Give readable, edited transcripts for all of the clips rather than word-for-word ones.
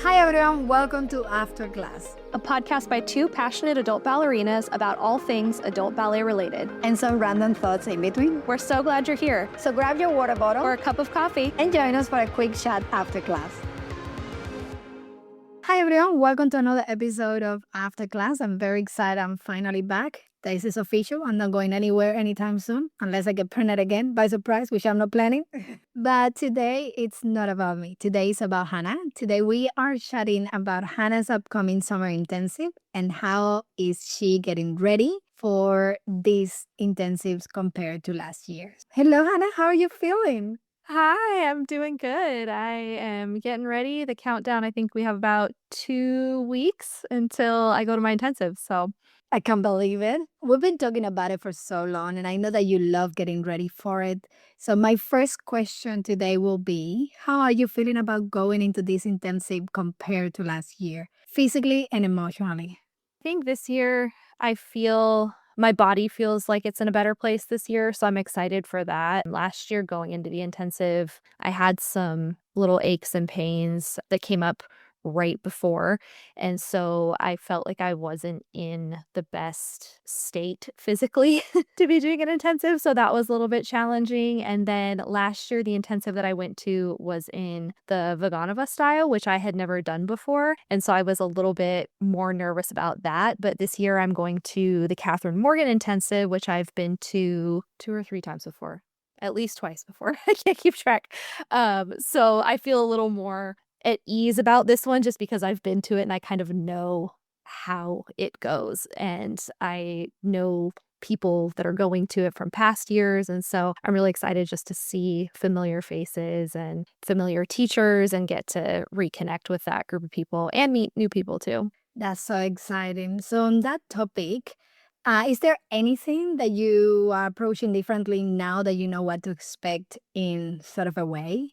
Hi everyone, welcome to After Class. A podcast by two passionate adult ballerinas about all things adult ballet related. And some random thoughts in between. We're so glad you're here. So grab your water bottle or a cup of coffee and join us for a quick chat after class. Hi everyone, welcome to another episode of After Class. I'm very excited I'm finally back. This is official. I'm not going anywhere anytime soon, unless I get pregnant again by surprise, which I'm not planning. But today, it's not about me. Today is about Hannah. Today, we are chatting about Hannah's upcoming summer intensive and how is she getting ready for these intensives compared to last year. Hello, Hannah. How are you feeling? Hi, I'm doing good. I am getting ready. The countdown, I think we have about 2 weeks until I go to my intensive. So I can't believe it. We've been talking about it for so long, and I know that you love getting ready for it. So my first question today will be, how are you feeling about going into this intensive compared to last year, physically and emotionally? I think this year my body feels like it's in a better place this year. So I'm excited for that. Last year going into the intensive, I had some little aches and pains that came up right before. And so I felt like I wasn't in the best state physically to be doing an intensive. So that was a little bit challenging. And then last year, the intensive that I went to was in the Vaganova style, which I had never done before. And so I was a little bit more nervous about that. But this year I'm going to the Catherine Morgan intensive, which I've been to 2 or 3 times before. At least twice before. I can't keep track. So I feel a little more at ease about this one just because I've been to it and I kind of know how it goes. And I know people that are going to it from past years. And so I'm really excited just to see familiar faces and familiar teachers and get to reconnect with that group of people and meet new people too. That's so exciting. So on that topic, is there anything that you are approaching differently now that you know what to expect in sort of a way?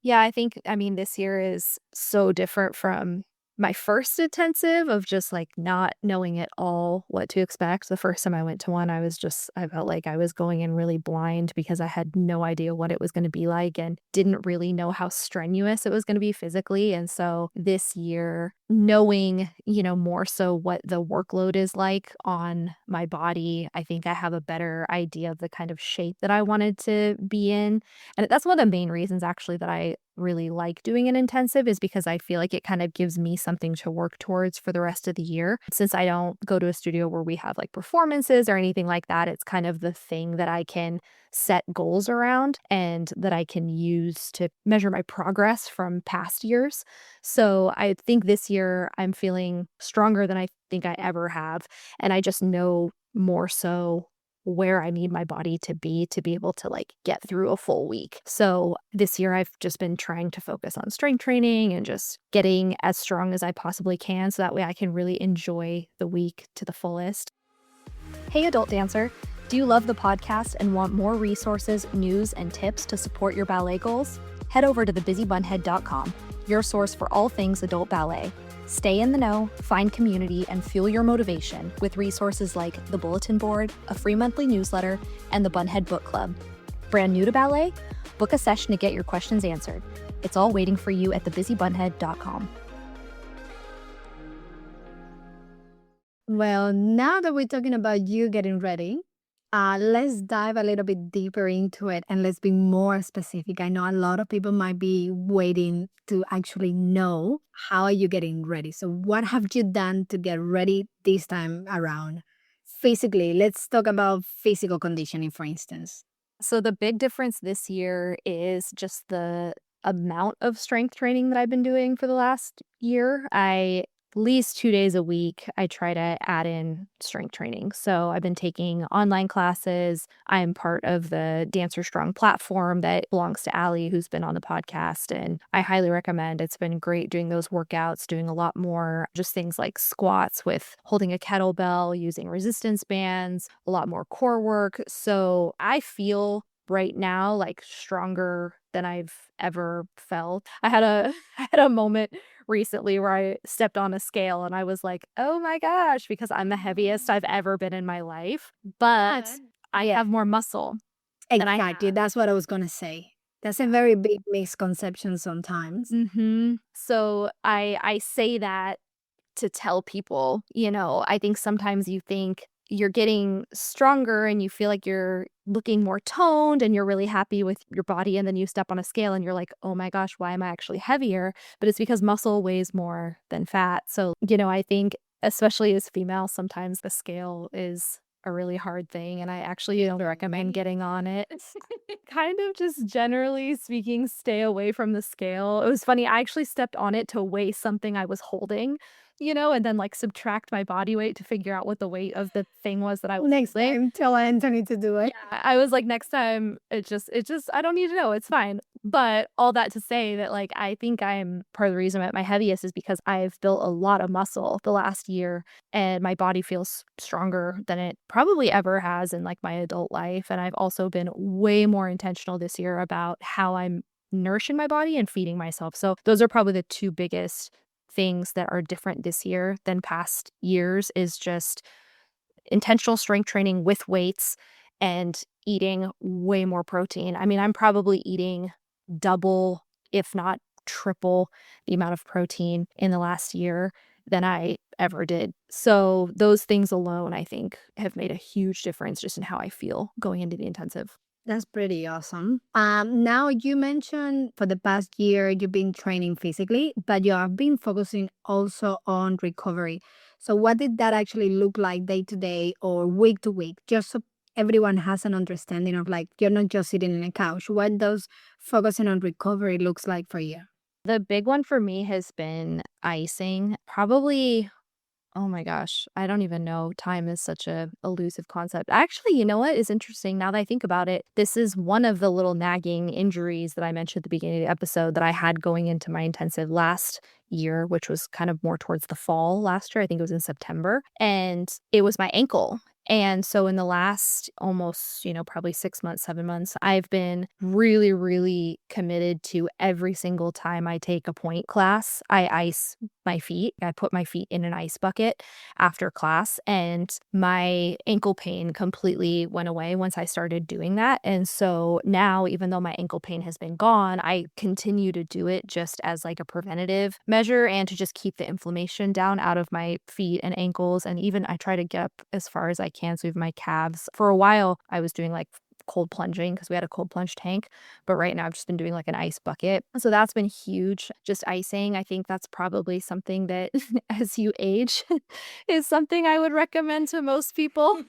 Yeah, I mean, this year is so different from my first intensive of just like not knowing at all what to expect. The first time I went to one, I felt like I was going in really blind because I had no idea what it was going to be like and didn't really know how strenuous it was going to be physically. And so this year, knowing, more so what the workload is like on my body, I think I have a better idea of the kind of shape that I wanted to be in. And that's one of the main reasons actually that I really like doing an intensive is because I feel like it kind of gives me something to work towards for the rest of the year. Since I don't go to a studio where we have like performances or anything like that, it's kind of the thing that I can set goals around and that I can use to measure my progress from past years. So I think this year I'm feeling stronger than I think I ever have. And I just know more so where I need my body to be able to like get through a full week. So this year I've just been trying to focus on strength training and just getting as strong as I possibly can so that way I can really enjoy the week to the fullest. Hey adult dancer, do you love the podcast and want more resources, news, and tips to support your ballet goals? Head over to thebusybunhead.com, your source for all things adult ballet. Stay in the know, find community, and fuel your motivation with resources like the bulletin board, a free monthly newsletter, and the Bunhead Book Club. Brand new to ballet? Book a session to get your questions answered. It's all waiting for you at thebusybunhead.com. Well, now that we're talking about you getting ready, let's dive a little bit deeper into it and let's be more specific. I know a lot of people might be waiting to actually know how are you getting ready. So what have you done to get ready this time around? Physically, let's talk about physical conditioning, for instance. So the big difference this year is just the amount of strength training that I've been doing for the last year. At least 2 days a week, I try to add in strength training. So I've been taking online classes. I'm part of the Dancer Strong platform that belongs to Allie, who's been on the podcast, and I highly recommend. It's been great doing those workouts, doing a lot more just things like squats with holding a kettlebell, using resistance bands, a lot more core work. So I feel right now like stronger than I've ever felt. I had a moment recently where I stepped on a scale and I was like, oh my gosh, because I'm the heaviest I've ever been in my life, but I have more muscle than I Exactly. have. That's what I was going to say. That's a very big misconception sometimes. So I say that to tell people, I think sometimes you think you're getting stronger and you feel like you're looking more toned and you're really happy with your body, and then you step on a scale and you're like, "Oh my gosh, why am I actually heavier?" But it's because muscle weighs more than fat. So, I think especially as females, sometimes the scale is a really hard thing, and I actually don't recommend getting on it. Kind of just generally speaking, stay away from the scale. It was funny, I actually stepped on it to weigh something I was holding, and then, like, subtract my body weight to figure out what the weight of the thing was that I was Next holding. time, tell Anthony to do it. I was like, "Next time, it just I don't need to know, it's fine." But all that to say that, like, I think I'm part of the reason I'm at my heaviest is because I've built a lot of muscle the last year, and my body feels stronger than it probably ever has in, like, my adult life, and I've also been way more intentional this year about how I'm nourishing my body and feeding myself. So, those are probably the 2 biggest things that are different this year than past years, is just intentional strength training with weights and eating way more protein. I mean, I'm probably eating double, if not triple, the amount of protein in the last year than I ever did. So, those things alone, I think, have made a huge difference just in how I feel going into the intensive. That's pretty awesome. Now you mentioned for the past year you've been training physically, but you have been focusing also on recovery. So what did that actually look like day to day or week to week? Just so everyone has an understanding of like you're not just sitting in a couch. What does focusing on recovery looks like for you? The big one for me has been icing. Probably, oh my gosh, I don't even know. Time is such a elusive concept. Actually, you know what is interesting now that I think about it? This is one of the little nagging injuries that I mentioned at the beginning of the episode that I had going into my intensive last year, which was kind of more towards the fall last year. I think it was in September, and it was my ankle. And so in the last almost, probably 6 months, 7 months, I've been really, really committed to every single time I take a point class, I ice my feet. I put my feet in an ice bucket after class, and my ankle pain completely went away once I started doing that. And so now, even though my ankle pain has been gone, I continue to do it just as like a preventative measure and to just keep the inflammation down out of my feet and ankles. And even I try to get up as far as I can. So even my calves. For a while, I was doing like cold plunging because we had a cold plunge tank. But right now I've just been doing like an ice bucket. So that's been huge. Just icing. I think that's probably something that as you age is something I would recommend to most people.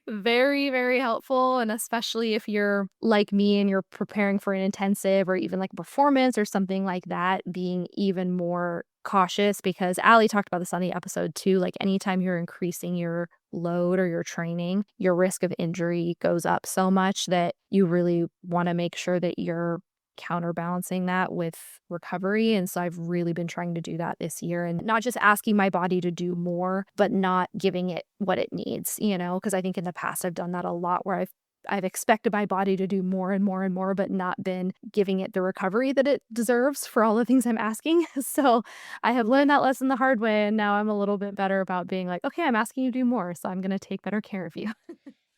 Very, very helpful. And especially if you're like me and you're preparing for an intensive or even like a performance or something like that, being even more cautious because Ali talked about this on the episode too. Like anytime you're increasing your load or your training, your risk of injury goes up so much that you really want to make sure that you're counterbalancing that with recovery. And so I've really been trying to do that this year and not just asking my body to do more, but not giving it what it needs, because I think in the past I've done that a lot where I've expected my body to do more and more and more, but not been giving it the recovery that it deserves for all the things I'm asking. So I have learned that lesson the hard way. And now I'm a little bit better about being like, okay, I'm asking you to do more. So I'm going to take better care of you.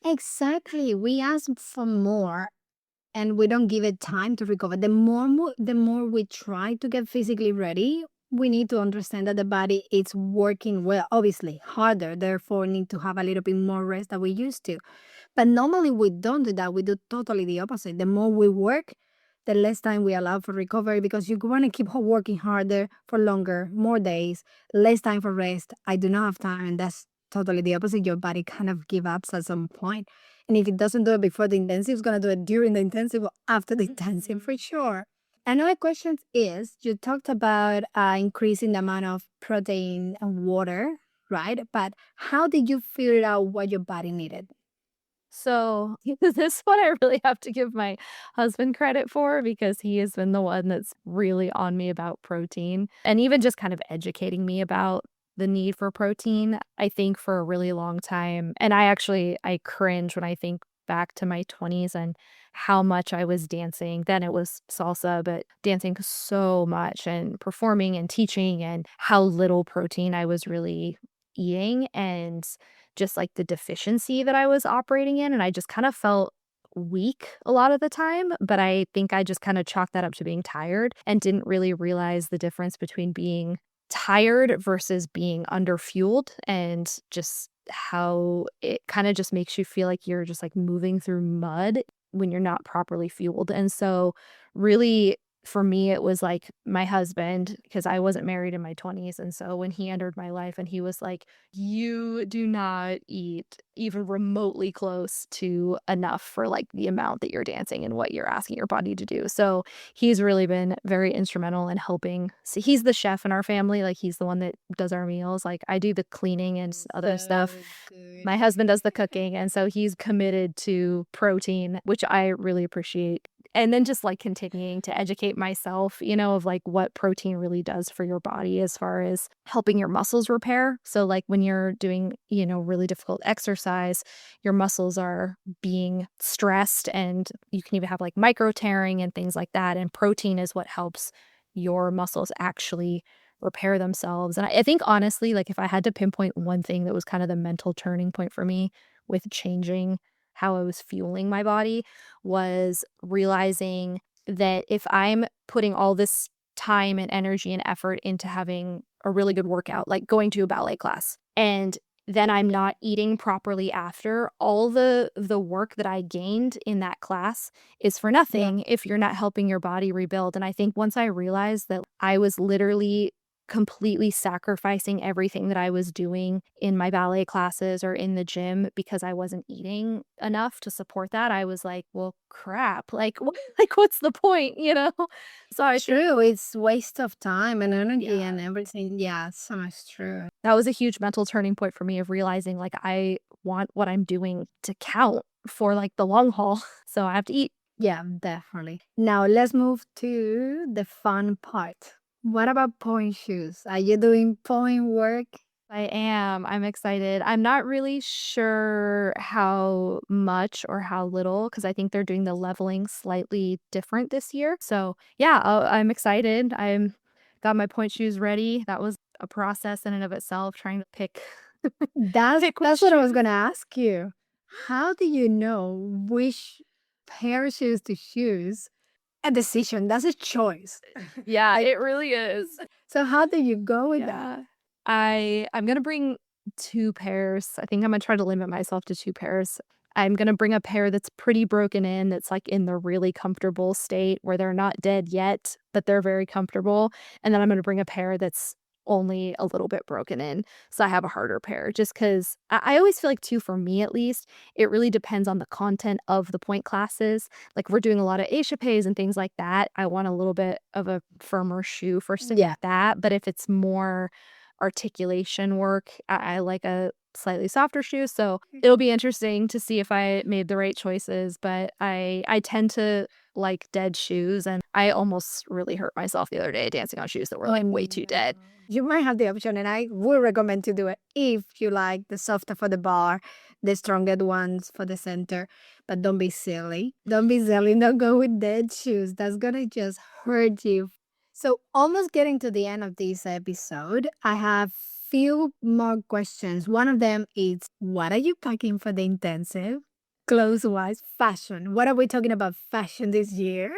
Exactly. We ask for more and we don't give it time to recover. The more we try to get physically ready, we need to understand that the body is working well, obviously harder, therefore need to have a little bit more rest than we used to. But normally we don't do that. We do totally the opposite. The more we work, the less time we allow for recovery because you want to keep working harder for longer, more days, less time for rest. I do not have time, and that's totally the opposite. Your body kind of give up at some point. And if it doesn't do it before the intensive, it's gonna do it during the intensive or after the intensive for sure. Another question is you talked about increasing the amount of protein and water, right? But how did you figure out what your body needed? So this one I really have to give my husband credit for because he has been the one that's really on me about protein and even just kind of educating me about the need for protein. I think for a really long time, and I cringe when I think back to my 20s and how much I was dancing. Then it was salsa, but dancing so much and performing and teaching and how little protein I was really eating and just like the deficiency that I was operating in. And I just kind of felt weak a lot of the time, but I think I just kind of chalked that up to being tired and didn't really realize the difference between being tired versus being underfueled and just how it kind of just makes you feel like you're just like moving through mud when you're not properly fueled. And so really for me it was like my husband, because I wasn't married in my 20s, and so when he entered my life and he was like, you do not eat even remotely close to enough for like the amount that you're dancing and what you're asking your body to do. So he's really been very instrumental in helping. So he's the chef in our family, like he's the one that does our meals. Like I do the cleaning and other stuff. So good. My husband does the cooking, and so he's committed to protein, which I really appreciate. And then just like continuing to educate myself, of like what protein really does for your body as far as helping your muscles repair. So, like when you're doing, really difficult exercise, your muscles are being stressed, and you can even have like micro tearing and things like that. And protein is what helps your muscles actually repair themselves. And I think honestly, like if I had to pinpoint one thing that was kind of the mental turning point for me with changing how I was fueling my body, was realizing that if I'm putting all this time and energy and effort into having a really good workout, like going to a ballet class, and then I'm not eating properly after, all the work that I gained in that class is for Yeah. nothing if you're not helping your body rebuild. And I think once I realized that I was literally completely sacrificing everything that I was doing in my ballet classes or in the gym because I wasn't eating enough to support that, I was like, well, crap. Like, like what's the point, So I think, True, it's waste of time and energy yeah, and everything. Yeah, so much true. that was a huge mental turning point for me of realizing like I want what I'm doing to count for like the long haul. So I have to eat. Yeah, definitely. Now let's move to the fun part. What about point shoes? Are you doing point work? I am. I'm excited. I'm not really sure how much or how little because I think they're doing the leveling slightly different this year. So yeah, I'm excited. I'm got my point shoes ready. That was a process in and of itself, trying to pick That's pick which that's what I was shoes. gonna ask you. How do you know which pair of shoes to choose? A decision. That's a choice. Yeah, Like, it really is. so how do you go with that? Yeah. I'm gonna bring 2 pairs. I think I'm gonna try to limit myself to 2 pairs. I'm gonna bring a pair that's pretty broken in, that's, like, in the really comfortable state where they're not dead yet, but they're very comfortable, and then I'm gonna bring a pair that's only a little bit broken in, so I have a harder pair, just 'cause I always feel like too, for me at least, it really depends on the content of the point classes. Like, we're doing a lot of échappés and things like that, I want a little bit of a firmer shoe for stuff Yeah. like that, but if it's more articulation work, I like a slightly softer shoe, so it'll be interesting to see if I made the right choices, but I tend to like dead shoes, and I almost really hurt myself the other day dancing on shoes that were, Oh, like, way too no. dead. You might have the option, and I would recommend to do it if you like the softer for the bar, the stronger ones for the center. But don't be silly. Don't be silly. Don't go with dead shoes. That's gonna just hurt you. So, almost getting to the end of this episode, I have few more questions. One of them is, what are you packing for the intensive? Clothes wise, fashion. What are we talking about fashion this year?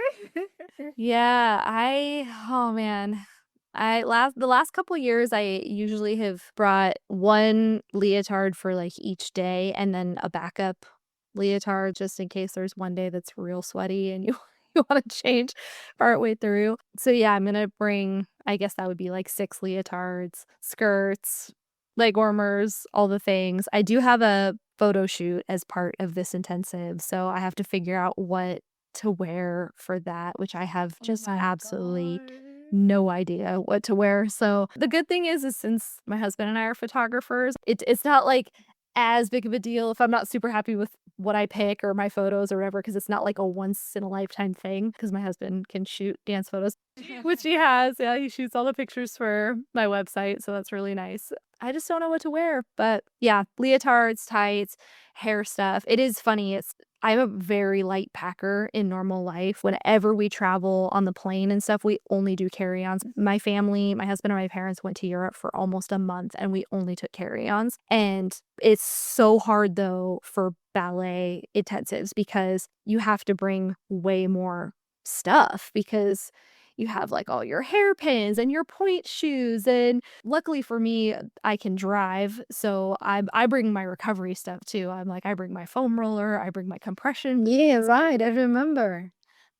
Yeah, oh man. The last couple years I usually have brought one leotard for like each day and then a backup leotard just in case there's one day that's real sweaty and you you want to change partway through. So yeah, I'm gonna bring, I guess that would be like 6 leotards, skirts, leg warmers, all the things. I do have a photo shoot as part of this intensive, so I have to figure out what to wear for that, which I have Oh just my absolutely God. no idea what to wear. So the good thing is since my husband and I are photographers, it's not like as big of a deal if I'm not super happy with what I pick or my photos or whatever, because it's not like a once in a lifetime thing. Because my husband can shoot dance photos, which he has. Yeah, he shoots all the pictures for my website, so that's really nice. I just don't know what to wear, but yeah, leotards, tights, hair stuff. It is funny. I'm a very light packer in normal life. Whenever we travel on the plane and stuff, we only do carry-ons. My family, my husband and my parents went to Europe for almost a month, and we only took carry-ons. And it's so hard, though, for ballet intensives because you have to bring way more stuff because you have, like, all your hairpins and your pointe shoes, and luckily for me, I can drive, so I bring my recovery stuff too. I bring my foam roller, I bring my compression. Yeah, right. I remember.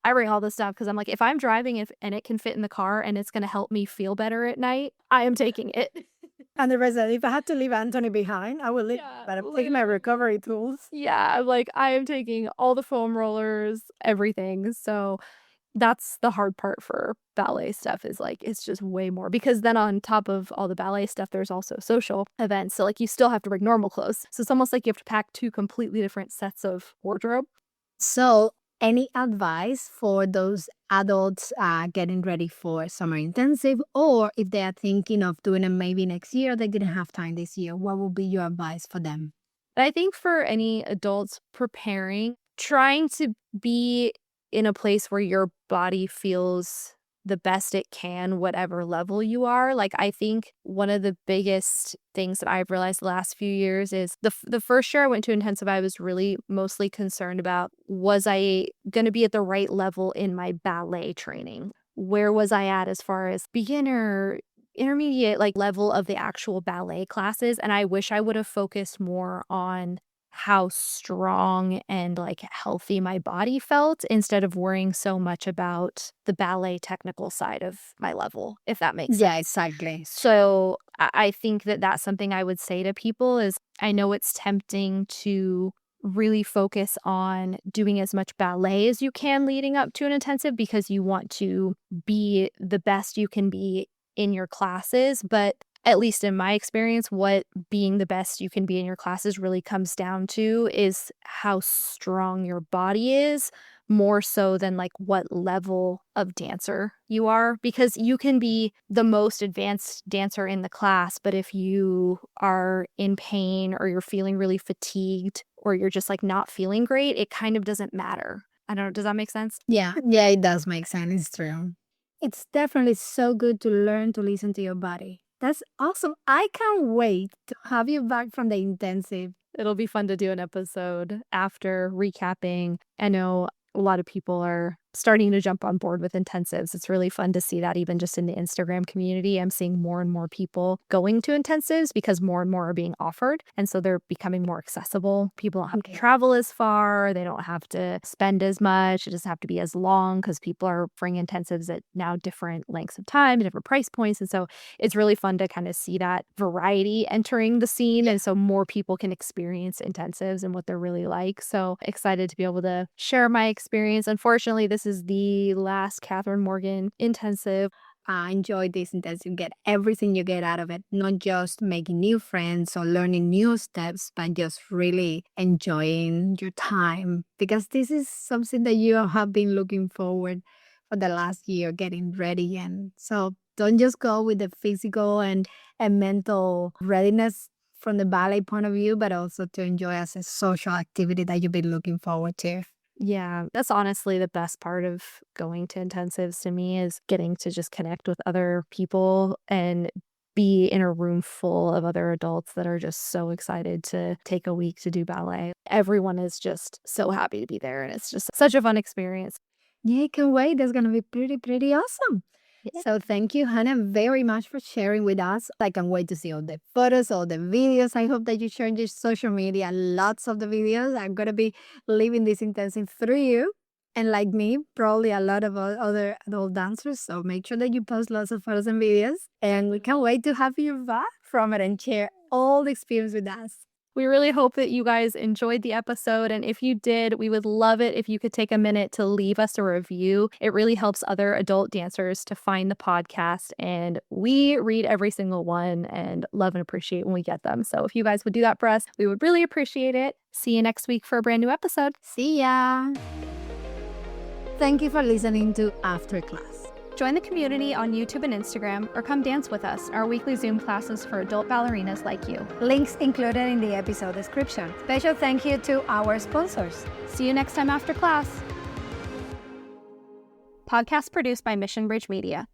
I bring all this stuff because I'm like, if I'm driving and it can fit in the car and it's gonna help me feel better at night, I am taking it. And the rest of it, if I had to leave Anthony behind, I would leave. Yeah, But I'm taking my literally. recovery tools. Yeah, I'm like, I am taking all the foam rollers, everything, so that's the hard part for ballet stuff is, like, it's just way more because then on top of all the ballet stuff, there's also social events, so, like, you still have to bring normal clothes. So it's almost like you have to pack 2 completely different sets of wardrobe. So, any advice for those adults getting ready for summer intensive, or if they are thinking of doing it maybe next year, they didn't have time this year, what would be your advice for them? And I think for any adults preparing, trying to be in a place where your body feels the best it can, whatever level you are. Like, I think one of the biggest things that I've realized the last few years is the first year I went to intensive, I was really mostly concerned about was I going to be at the right level in my ballet training? Where was I at as far as beginner, intermediate, like, level of the actual ballet classes, and I wish I would have focused more on how strong and, like, healthy my body felt instead of worrying so much about the ballet technical side of my level, if that makes Yeah, sense. exactly. So, I think that that's something I would say to people is I know it's tempting to really focus on doing as much ballet as you can leading up to an intensive because you want to be the best you can be in your classes, but at least in my experience, what being the best you can be in your classes really comes down to is how strong your body is, more so than like what level of dancer you are. Because you can be the most advanced dancer in the class, but if you are in pain or you're feeling really fatigued or you're just like not feeling great, it kind of doesn't matter. I don't know. Does that make sense? Yeah, yeah, it does make sense. It's true. It's definitely so good to learn to listen to your body. That's awesome. I can't wait to have you back from the intensive. It'll be fun to do an episode after recapping. I know a lot of people are starting to jump on board with intensives. It's really fun to see that even just in the Instagram community. I'm seeing more and more people going to intensives because more and more are being offered. And so they're becoming more accessible. People don't have to Yeah. travel as far. They don't have to spend as much. It doesn't have to be as long because people are offering intensives at now different lengths of time, different price points. And so it's really fun to kind of see that variety entering the scene. Yeah. And so more people can experience intensives and what they're really like. So excited to be able to share my experience. Unfortunately, this is the last Catherine Morgan intensive. I enjoy this intensive. Get everything you get out of it, not just making new friends or learning new steps, but just really enjoying your time because this is something that you have been looking forward for the last year, getting ready. And so don't just go with the physical and mental readiness from the ballet point of view, but also to enjoy as a social activity that you've been looking forward to. Yeah, that's honestly the best part of going to intensives to me is getting to just connect with other people and be in a room full of other adults that are just so excited to take a week to do ballet. Everyone is just so happy to be there, and it's just such a fun experience. Yeah, I can't wait. That's gonna be pretty awesome. Yeah. So thank you, Hannah, very much for sharing with us. I can't wait to see all the photos, all the videos. I hope that you share your social media. Lots of the videos. I'm gonna be living this intensive through you. And like me, probably a lot of other adult dancers. So make sure that you post lots of photos and videos. And we can't wait to have you back from it and share all the experience with us. We really hope that you guys enjoyed the episode. And if you did, we would love it if you could take a minute to leave us a review. It really helps other adult dancers to find the podcast. And we read every single one and love and appreciate when we get them. So if you guys would do that for us, we would really appreciate it. See you next week for a brand new episode. See ya. Thank you for listening to After Class. Join the community on YouTube and Instagram, or come dance with us in our weekly Zoom classes for adult ballerinas like you. Links included in the episode description. Special thank you to our sponsors. See you next time after class. Podcast produced by Mission Bridge Media.